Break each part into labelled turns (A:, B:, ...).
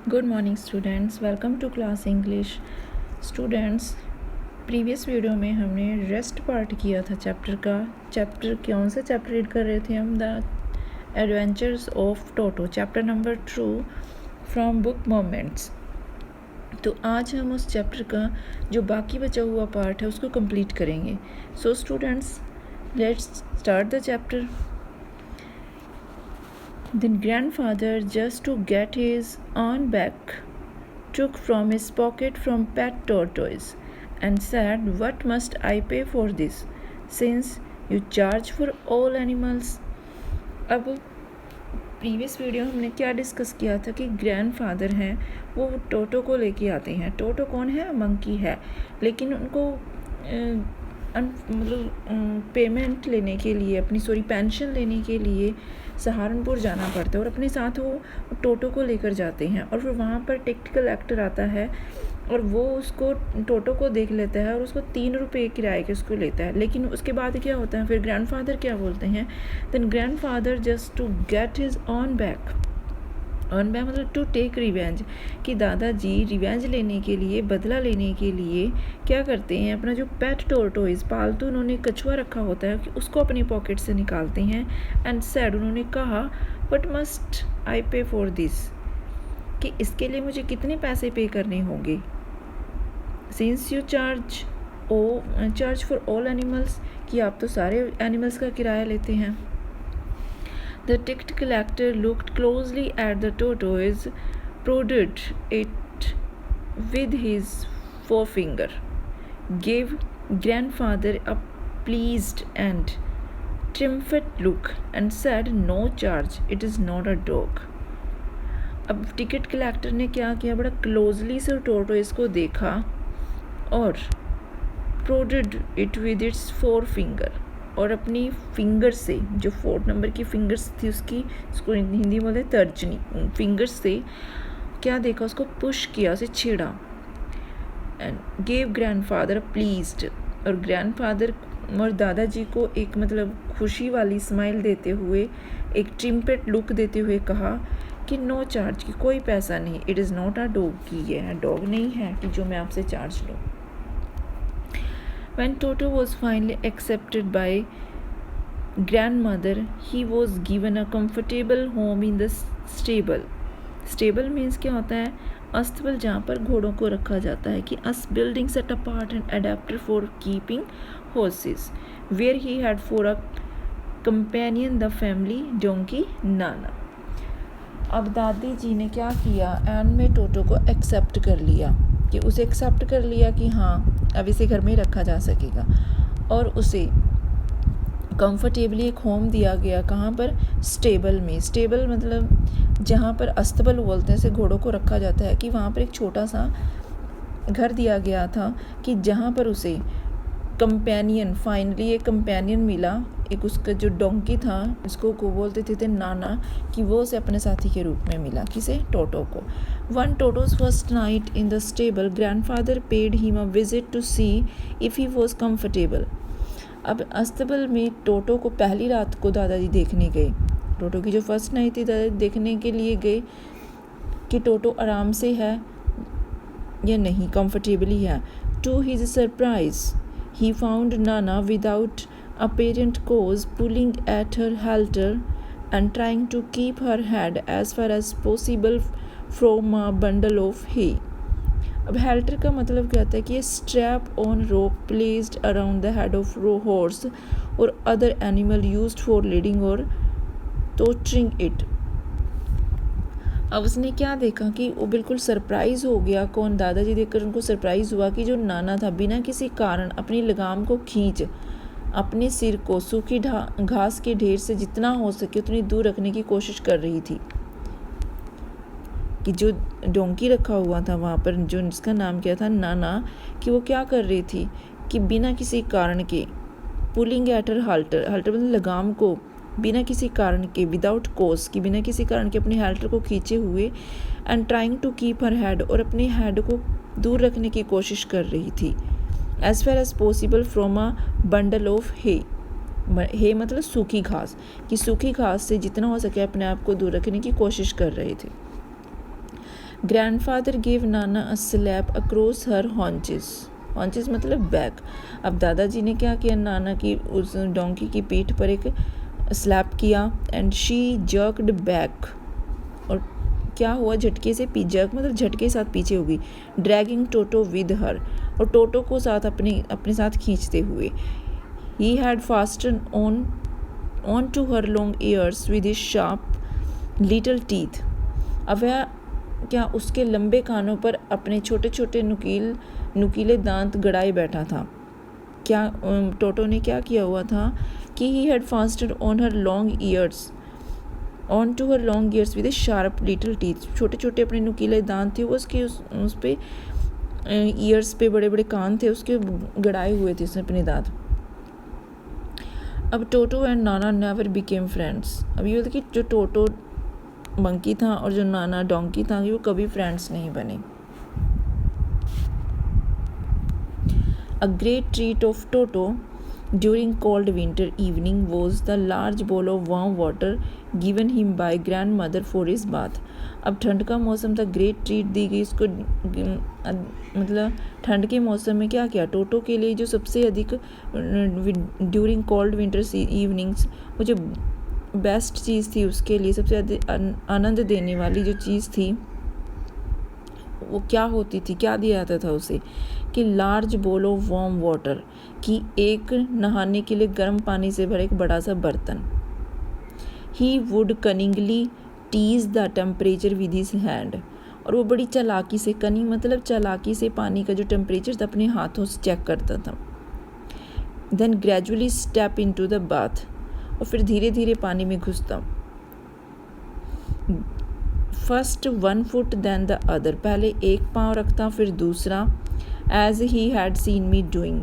A: Good morning students, welcome to class English. Students, previous video में हमने rest part किया था चैप्टर कौन सा चैप्टर रीड कर रहे थे हम? The adventures of Toto, chapter number 2 from book moments. तो आज हम उस चैप्टर का जो बाकी बचा हुआ पार्ट है उसको कंप्लीट करेंगे। So students, let's start the chapter. The grandfather, just to get his own back, took from his pocket from pet tortoise and said, "What must I pay for this, since you charge for all animals?" अब previous video हमने क्या discuss किया था कि grandfather हैं वो टोटो को लेके आते हैं। टोटो कौन है? मंकी है, लेकिन उनको पेमेंट लेने के लिए पेंशन लेने के लिए सहारनपुर जाना पड़ता है और अपने साथ वो टोटो को लेकर जाते हैं। और फिर वहाँ पर टिकट कलेक्टर आता है और वो उसको टोटो को देख लेता है और उसको 3 रुपये किराए के उसको लेता है। लेकिन उसके बाद क्या होता है, फिर ग्रैंडफादर क्या बोलते हैं? Then grandfather just to get his own back मतलब टू टेक रिवेंज, कि दादाजी रिवेंज लेने के लिए, बदला लेने के लिए क्या करते हैं, अपना जो पेट टोरटोइज पालतू उन्होंने कछुआ रखा होता है कि उसको अपनी पॉकेट से निकालते हैं। एंड सैड, उन्होंने कहा, बट मस्ट आई पे फॉर दिस, कि इसके लिए मुझे कितने पैसे पे करने होंगे? Since you charge for all animals, कि आप तो सारे एनिमल्स का किराया लेते हैं। The ticket collector looked closely at the tortoise, prodded it with his forefinger, gave grandfather a pleased and triumphant look, and said, "No charge, it is not a dog." अब ticket collector ने क्या किया, बड़ा closely से टोरटोइस को देखा और prodded it with its forefinger, और अपनी फिंगर से, जो 4 नंबर की फिंगर्स थी उसकी, उसको हिंदी में बोलते तर्जनी, फिंगर्स से क्या देखा, उसको पुश किया, उसे छेड़ा। एंड गेव ग्रैंडफादर प्लीज्ड, और ग्रैंडफादर और दादाजी को एक खुशी वाली स्माइल देते हुए, एक ट्रिम्पेट लुक देते हुए कहा कि नो चार्ज, की कोई पैसा नहीं, it is not a dog, की ये है डॉग नहीं है कि जो मैं आपसे चार्ज लूँ। When Toto was finally accepted by grandmother, he was given a comfortable home in the stable. Stable means क्या होता है? अस्तबल, जहाँ पर घोड़ों को रखा जाता है, कि us building set apart and adapted for keeping horses, where he had for a companion the family donkey Nana. अब दादी जी ने क्या किया, एंड में टोटो को एक्सेप्ट कर लिया, कि उसे एक्सेप्ट कर लिया कि हाँ अब इसे घर में रखा जा सकेगा, और उसे कंफर्टेबली एक होम दिया गया। कहाँ पर? स्टेबल में। स्टेबल मतलब जहाँ पर अस्तबल बोलते हैं, से घोड़ों को रखा जाता है, कि वहाँ पर एक छोटा सा घर दिया गया था, कि जहाँ पर उसे कंपेनियन, फाइनली एक कंपेनियन मिला, एक उसका जो डोंकी था, इसको को बोलते थे नाना, कि वो उसे अपने साथी के रूप में मिला। किसे? टोटो को। One Toto's first night in the stable, grandfather paid him a visit to see if he was comfortable. अब अस्तबल में टोटो को पहली रात को दादाजी देखने गए। टोटो की जो फर्स्ट नाइट थी, दादाजी देखने के लिए गए कि टोटो आराम से है या नहीं, कंफर्टेबली है। To his surprise, he found Nana without apparent cause pulling at her halter and trying to keep her head as far as possible from a bundle of hay. अब halter का मतलब क्या होता है, कि strap on rope placed around the head of horse or other animal used for leading or towing it. अब उसने क्या देखा कि वो बिल्कुल सरप्राइज़ हो गया। कौन? दादाजी देखकर उनको सरप्राइज़ हुआ कि जो नाना था बिना किसी कारण अपनी लगाम को खींच अपने सिर को सूखी घास के ढेर से जितना हो सके उतनी दूर रखने की कोशिश कर रही थी। कि जो डोंकी रखा हुआ था वहाँ पर, जो जिसका नाम क्या था, नाना, कि वो क्या कर रही थी कि बिना किसी कारण के, पुलिंग एट हर हाल्टर मतलब लगाम को बिना किसी कारण के, विदाउट कोज, कि बिना किसी कारण के अपने हाल्टर को खींचे हुए, and trying to keep her head, और अपने हेड को दूर रखने की कोशिश कर रही थी, as far as possible from a bundle of hay. Hay मतलब सूखी घास, कि सूखी घास से जितना हो सके अपने आप को दूर रखने की कोशिश कर रहे थे। Grandfather give Nana a slap across her haunches, haunches मतलब बैक। अब दादाजी ने क्या किया, नाना की उस डोंकी की पीठ पर एक स्लैप किया एंड शी जर्क्ड बैक, और क्या हुआ, झटके से जर्क मतलब झटके के साथ पीछे होगी। ड्रैगिंग टोटो विद हर, और टोटो को साथ अपने साथ खींचते हुए। He had fasten on to her long ears with his sharp little teeth. अब वह क्या उसके लंबे कानों पर अपने छोटे छोटे नुकीले दांत गड़ाए बैठा था। क्या टोटो ने क्या किया हुआ था कि he had fasted on to her long ears with sharp little teeth, छोटे छोटे अपने नुकीले दांत थे वो उसके उस पे ईयर्स पे बड़े बड़े कान थे उसके गड़ाए हुए थे उसने अपने दांत। अब टोटो and Nana never became friends. अब ये होता कि जो टोटो मंकी था और जो नाना डोंकी था वो कभी फ्रेंड्स नहीं बने। A great treat of Toto during cold winter evening was the large bowl of warm water given him by grandmother for his bath. अब ठंड का मौसम था, ग्रेट ट्रीट दी गई इसको, मतलब ठंड के मौसम में क्या किया, टोटो के लिए जो सबसे अधिक ड्यूरिंग कोल्ड विंटर इवनिंग्स वो जो बेस्ट चीज़ थी उसके लिए सबसे अधिक आनंद देने वाली जो चीज़ थी वो क्या होती थी, क्या दिया जाता था उसे, कि large bowl of warm water, कि एक नहाने के लिए गर्म पानी से भरा एक बड़ा सा बर्तन। He would cunningly tease the temperature with his hand, और वो बड़ी चालाकी से, कनिंग मतलब चालाकी से पानी का जो टेम्परेचर था अपने हाथों से चेक करता था। Then gradually step in to the bath, और फिर धीरे धीरे पानी में घुसता। First 1 foot then the other, पहले एक पाँव रखता फिर दूसरा, as he had seen me doing,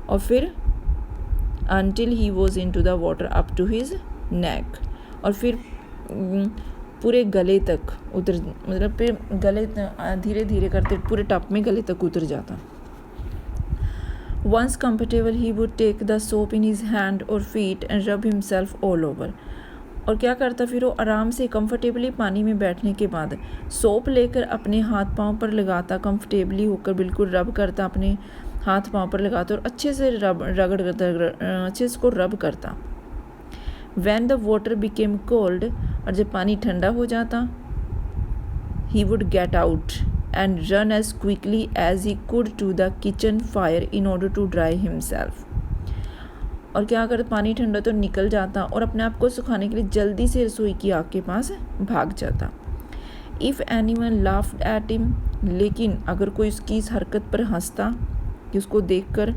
A: और फिर until he was in to the water up to his neck, और फिर पूरे गले तक उतर, मतलब फिर गले धीरे धीरे करते पूरे टप में गले तक उतर जाता। Once comfortable he would take the soap in his hand or feet and rub himself all over. और क्या करता फिर वो आराम से कंफर्टेबली पानी में बैठने के बाद सोप लेकर अपने हाथ पांव पर लगाता, कंफर्टेबली होकर बिल्कुल रब करता, अपने हाथ पांव पर लगाता और अच्छे से रगड़ करता, अच्छे से उसको रब करता। When the water became cold, और जब पानी ठंडा हो जाता, he would get out and run as quickly as he could to the kitchen fire in order to dry himself. और क्या अगर पानी ठंडा तो निकल जाता और अपने आप को सुखाने के लिए जल्दी से रसोई की आग के पास भाग जाता। If anyone laughed at him, लेकिन अगर कोई उसकी इस हरकत पर हंसता कि उसको देखकर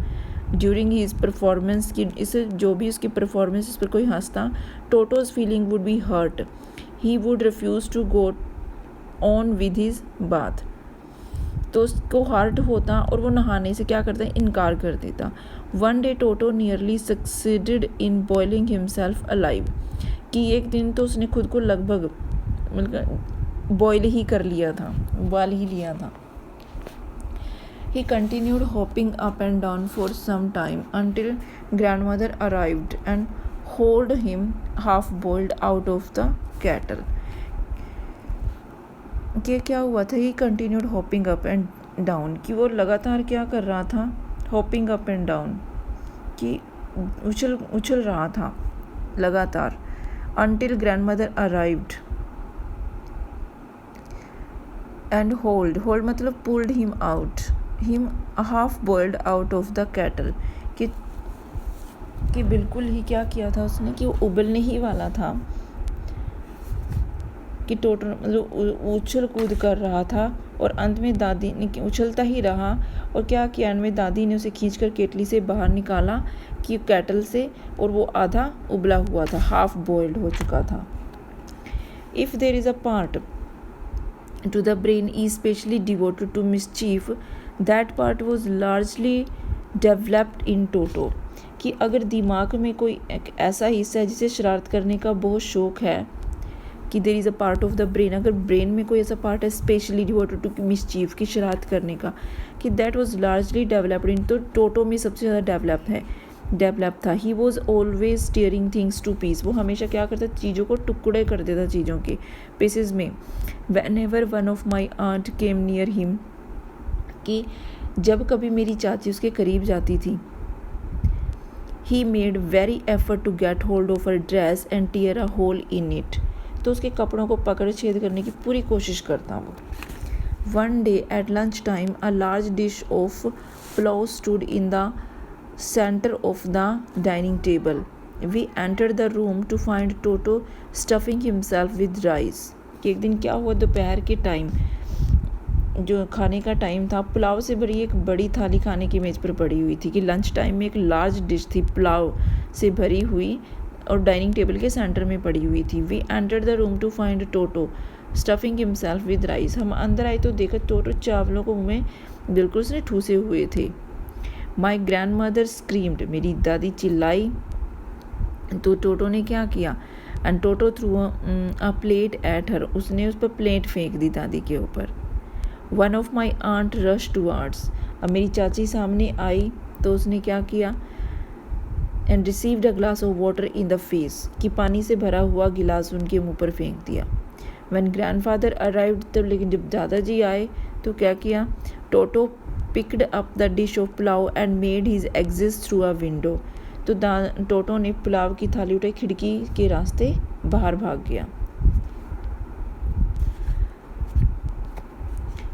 A: ड्यूरिंग हिज परफॉर्मेंस की इसे जो भी उसकी परफॉर्मेंस इस पर कोई हंसता, Toto's feeling would be hurt, he would refuse to go on with his bath, तो उसको हर्ट होता और वो नहाने से क्या करता है, इनकार कर देता। One day toto nearly succeeded in boiling himself alive, कि एक दिन तो उसने खुद को लगभग मतलब बॉयल ही कर लिया था, उबाल ही लिया था। He continued hopping up and down for some time until grandmother arrived and hauled him half boiled out of the kettle. कि क्या हुआ था, ही continued hopping up and down, कि वो लगातार क्या कर रहा था, हॉपिंग अप एंड डाउन, कि उछल रहा था लगातार। Until grandmother arrived and hold मतलब pulled him out, him half boiled out of the kettle, कि बिल्कुल ही क्या किया था उसने कि वो उबलने ही वाला था, कि टोटल मतलब उछल कूद कर रहा था और अंत में दादी ने उछलता ही रहा और क्या किया, अंत में दादी ने उसे खींचकर केटली से बाहर निकाला कि कैटल से, और वो आधा उबला हुआ था, हाफ बॉइल्ड हो चुका था। If there is a part to the brain is specially devoted to mischief, that part was largely developed in Toto, कि अगर दिमाग में कोई एक ऐसा हिस्सा है जिसे शरारत करने का बहुत शौक़ है, कि there is a part of the brain, अगर ब्रेन में कोई ऐसा पार्ट है स्पेशली डिवोटेड टू मिसचीफ, की शरारत करने का, कि that was largely developed in, तो टोटो में सबसे ज़्यादा डेवलप है, डेवलप था। He was always tearing things to piece, वो हमेशा क्या करता, चीज़ों को टुकड़े कर देता चीज़ों के पीसेस में। Whenever one of my aunt came near him, कि जब कभी मेरी चाची उसके करीब जाती थी, he made very effort to get hold of her dress and tear a hole in it, तो उसके कपड़ों को पकड़ छेद करने की पूरी कोशिश करता वो। One day at lunch time a large dish of pulao stood in the centre of the dining table. We enter the room to find Toto stuffing himself with rice, कि एक दिन क्या हुआ, दोपहर के टाइम जो खाने का टाइम था, पुलाव से भरी एक बड़ी थाली खाने की मेज़ पर पड़ी हुई थी, कि लंच टाइम में एक लार्ज डिश थी पुलाव से भरी हुई और डाइनिंग टेबल के सेंटर में पड़ी हुई थी। We enter the room to find Toto stuffing himself with rice, हम अंदर आए तो देखा टोटो चावलों को मुँह में बिल्कुल उसने ठूसे हुए थे। माई ग्रैंड मदर स्क्रीम्ड, मेरी दादी चिल्लाई, तो टोटो ने क्या किया, and Toto threw a plate at her, उसने उस पर प्लेट फेंक दी दादी के ऊपर। One of my aunt rush towards, अब मेरी चाची सामने आई तो उसने क्या किया, and received a glass of water in the face, कि पानी से भरा हुआ गिलास उनके मुंह पर फेंक दिया। व्हेन ग्रैंडफादर अराइव्ड, तब लेकिन जब दादाजी आए तो क्या किया, Toto picked up the dish of pulao and made his exit through a window, तो टोटो ने पुलाव की थाली उठाई, खिड़की के रास्ते बाहर भाग गया।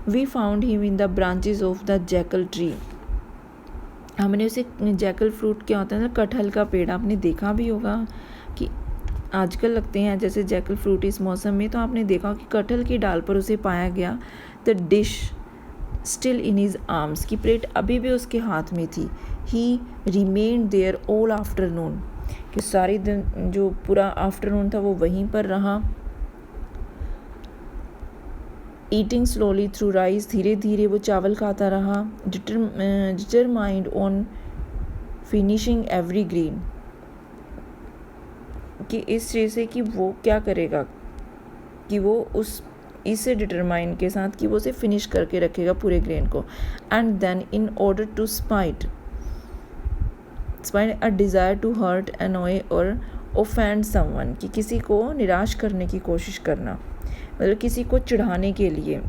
A: We found him in the branches of the jackal tree, हमने उसे, जैकल फ्रूट क्या होता है ना, कटहल का पेड़, आपने देखा भी होगा कि आजकल लगते हैं जैसे जैकल फ्रूट इस मौसम में, तो आपने देखा कि कटहल की डाल पर उसे पाया गया। The dish still in his arms, की प्लेट अभी भी उसके हाथ में थी। He remained there all afternoon, कि सारी दिन जो पूरा आफ्टरनून था वो वहीं पर रहा। ईटिंग स्लोली थ्रू राइस, धीरे धीरे वो चावल खाता रहा। Determined on finishing every green, कि इस चीज़ से कि वो क्या करेगा, कि वो उस इससे डिटरमाइन के साथ कि वो उसे फिनिश करके रखेगा पूरे ग्रेन को। And then in order to spite a desire to hurt, annoy और ऑफेंड समवन, कि किसी को निराश करने की कोशिश करना, मतलब किसी को चिढ़ाने के लिए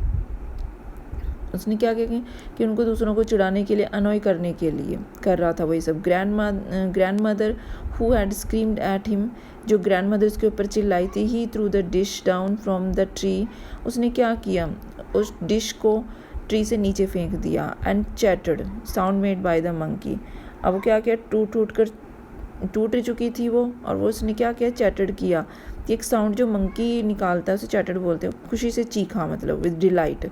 A: उसने क्या किया कि उनको दूसरों को चिढ़ाने के लिए, अनॉय करने के लिए कर रहा था वही सब। Grandmother who had screamed at him, जो ग्रैंड मदर उसके ऊपर चिल्लाई थी। He threw the dish down from the tree, उसने क्या किया, उस डिश को ट्री से नीचे फेंक दिया। And chattered sound made by the monkey, अब वो क्या किया, टूट चुकी थी वो, और वो उसने क्या किया, चैटर्ड किया, कि एक साउंड जो मंकी निकालता है उसे चैटर्ड बोलते हैं, खुशी से चीखा, मतलब with delight.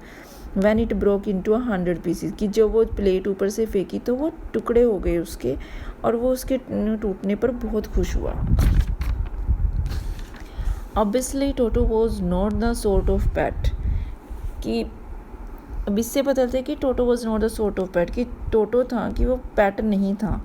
A: When it broke into 100 pieces, कि जब वो प्लेट ऊपर से फेंकी तो वो टुकड़े हो गए उसके, और वो उसके टूटने पर बहुत खुश हुआ। Obviously Toto was not the sort of pet, कि अब इससे बदलते कि Toto was not the sort of pet, कि टोटो था कि वो पेट नहीं था,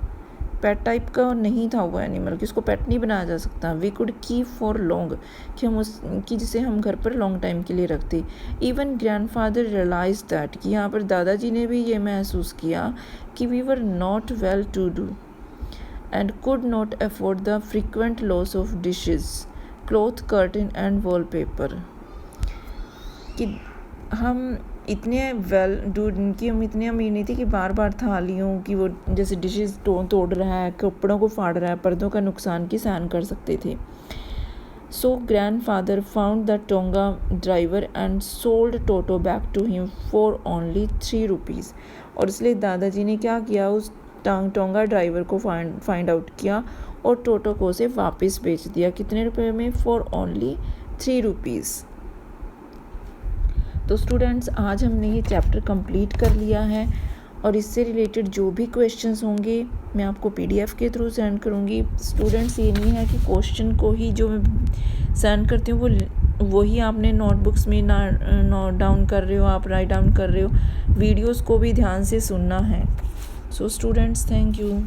A: पेट टाइप का नहीं था वो एनिमल, कि उसको पेट नहीं बनाया जा सकता। We could keep for long, कि हम कि जिसे हम घर पर लॉन्ग टाइम के लिए रखते। इवन ग्रैंडफादर रियलाइज दैट, कि यहाँ पर दादाजी ने भी ये महसूस किया कि we were not well to do and could not afford the frequent loss of dishes, cloth, curtain and wallpaper, कि हम इतने वेल डू कि हम इतने अमीर नहीं थे कि बार बार थालियों की वो जैसे डिशेस तोड़ रहा है, कपड़ों को फाड़ रहा है, पर्दों का नुकसान की सहन कर सकते थे। So grandfather found the tonga driver and sold Toto back to him for only 3 rupees, और इसलिए दादाजी ने क्या किया, उस टोंगा ड्राइवर को फाइंड आउट किया और टोटो को उसे वापस बेच दिया। कितने रुपए में, फॉर ओनली 3 रुपीज़। तो स्टूडेंट्स आज हमने ये चैप्टर कंप्लीट कर लिया है, और इससे रिलेटेड जो भी क्वेश्चंस होंगे मैं आपको पीडीएफ के थ्रू सेंड करूँगी। स्टूडेंट्स ये नहीं है कि क्वेश्चन को ही जो मैं सेंड करती हूँ वही आपने नोटबुक्स में नोट डाउन कर रहे हो, आप राइट डाउन कर रहे हो, वीडियोस को भी ध्यान से सुनना है। So students, thank you.